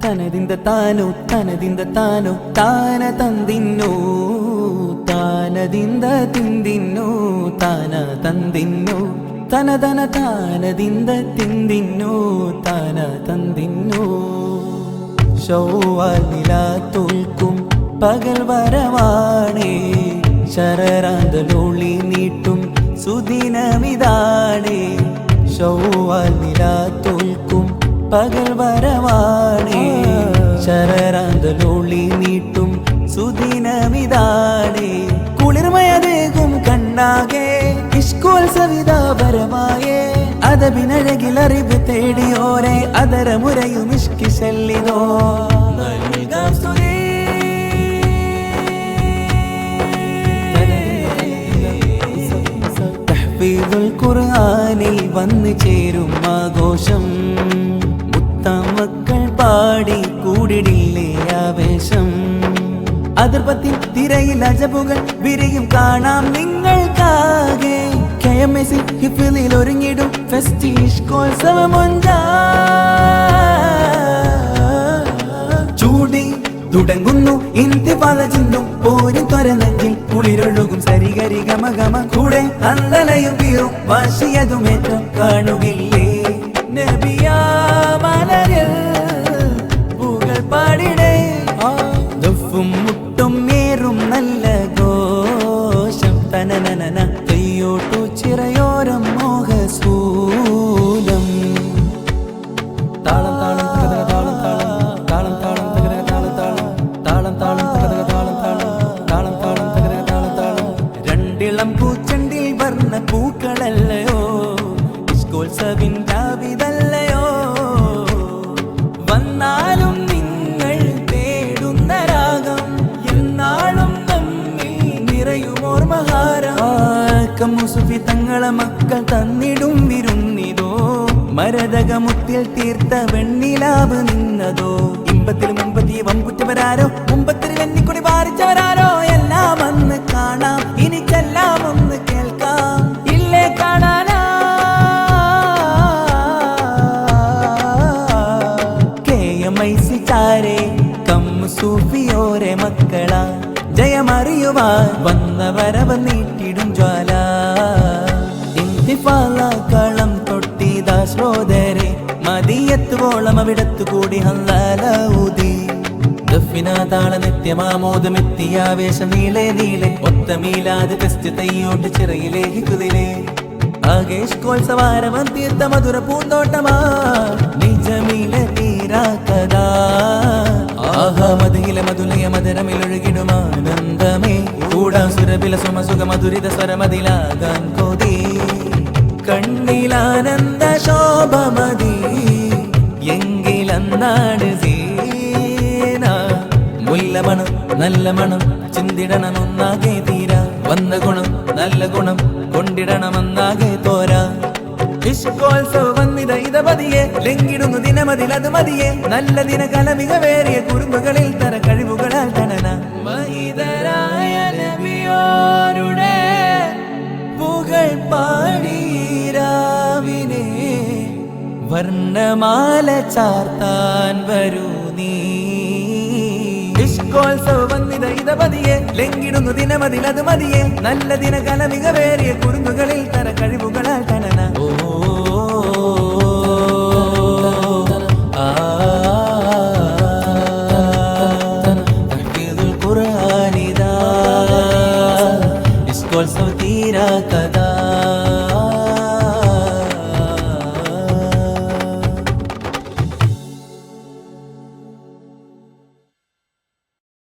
തനതിന്ത താനു തനതിന്ത താനു താന തന്തിന്നു താനതിന്ത തിന്തിന്നു താന തന്തിന്നു തനതന താനതിന്ത തിന്തിന്നു താന തന്തിന്നു ശൗവാൽ നില തോൽക്കും പകൽ വരവാണേ ശരറാന്തലൊളി നീട്ടും സുദിനമിതാണേ ശൗവാൽ നില തോൽക്കും പകൽ വരവാണേ ശരറാന്തലൊളി നീട്ടും സുദിനമിതാണേ കുളിർമയതേകും കണ്ണാകെ ഇഷ്കോത്സവിതാപരമായേ അതബിനഴകിലറിവ് തേടിയോരെ അതരമുരയും ഇഷ്കിശല്ലിതോ തഹ്ഫീദുൽ ഖുർആനിൽ വന്നു ചേരും ആഘോഷം മക്കൾ പാടി കൂടിടില്ലേ ആവേശം അതിർപ്പത്തിൽ തിരയിൽ അജബുകൾ വിരിയും കാണാം നിങ്ങൾക്കാകെ KMSC ഹിഫ്ളിൽ ഒരുങ്ങിടും ഫെസ്റ്റീഷ്കോത്സവമൊഞ്ച ചൂടി തുടങ്ങുന്നു ഇന്തിഫാദ ചിന്തും പോരും ത്വരനെഞ്ചിൽ കുളിരൊഴുകും സരിഗരി ഗമഗമ കൂടെ അന്തലയും വീറും വാശിയതുമേറ്റം കാണുകില്ലേ നബിയാ മലരിൽ പൂകൾ പാടിടേ ദഫും മുട്ടും നേറും നല്ല ഘോഷം തനനനന കയ്യോട്ടു ചിറയോരം മോഹസൂലം താളം താളം തകതക താളം താളം താളം താളം തകതക താളം താളം താളം താളം തകതക താളം താളം താളം തകതക താളം താളം രണ്ടിളം പൂച്ചണ്ടിൽ വർണ്ണ പൂക്കളല്ലയോ ഇഷ്കോത്സവിൻ രാവിതല്ലയോ വന്നാലും നിങ്ങൾ തേടുന്ന രാഗം എന്നാളും നമ്മിൽ നിറയുമോർമഹാരം കമ്മുസുഫി തങ്ങളെ മക്കൾ തന്നിടും വിരുന്നിതോ മരതകമുത്തിൽ തീർത്ത വെണ്ണിലാവ് നിന്നതോ ഇമ്പത്തിൽ മുമ്പത്തി വമ്പുറ്റവരാരോ മുമ്പത്തിൽ വെന്നിക്കുടി പാറിച്ചവരാരോ എല്ലാം ഒന്ന് കാണാം എനിക്കെല്ലാം ഒന്ന് കേൾക്കാം ഇല്ലേ കാണാനാ സൂഫിയോരെ മക്കള ജയമറിയുവാൻ വന്നവരവ നീട്ടിടും ജ്വാല ഇന്തിഫാദ കളം തൊട്ടിതാ ശ്രോതരെ മദിയത്തുവോളം അവിടത്തു കൂടി ഹല്ലാലൂതി ദഫിനാതാള നിത്യമാമോദമെത്തിയാവേശ നീളെ നീളെ ഒത്ത മീലാത് ഫെസ്റ്റ് തയ്യോട്ട് ചിറയിലേ ഹിക്കുതിലേ ആകേഷ്കോത്സവാരവം തീർത്ത മധുര പൂന്തോട്ടമാ നിജമിലെ തീരാക്കഥാ ആഹാമതിയിലെ മധുലയ മധുരമിലൊഴുകിടുമാനന്ദമേ കൂടാ സുരബില സുമസുഖ മധുരിത സ്വരമതിലാകാൻ കൊതി കണ്ണിലാനന്ദ ശോഭമതി എങ്കിലന്നാണ് സീന മുല്ലമണം നല്ല മണം ചിന്തിടണമെന്നാകെ തീരാ വന്ന ഗുണം നല്ല ഗുണം കൊണ്ടിടണമെന്നാകെ തോരാ ഇഷ്കോത്സവം വന്നിത ഇതപതിയെ ലംഘിടുന്നു ദിനമതിൽ അത് മതിയെ നല്ല ദിന കലമികവേറിയ കുറുമ്പുകളിൽ തര കഴിവുകളാൽ തനന മഹിതരായ നബിയോരുടെ പുകൾ പാടീരാവിനെ വർണ്ണമാല ചാർത്താൻ വരൂ നീ ഇഷ്കോത്സവം വന്നിത ഇതപതിയെ ലംഘിടുന്നു ദിനമതിൽ അത് മതിയെ നല്ല ദിന കലമികവേറിയ കുറുമ്പുകളിൽ തര കഴിവുകളാൽ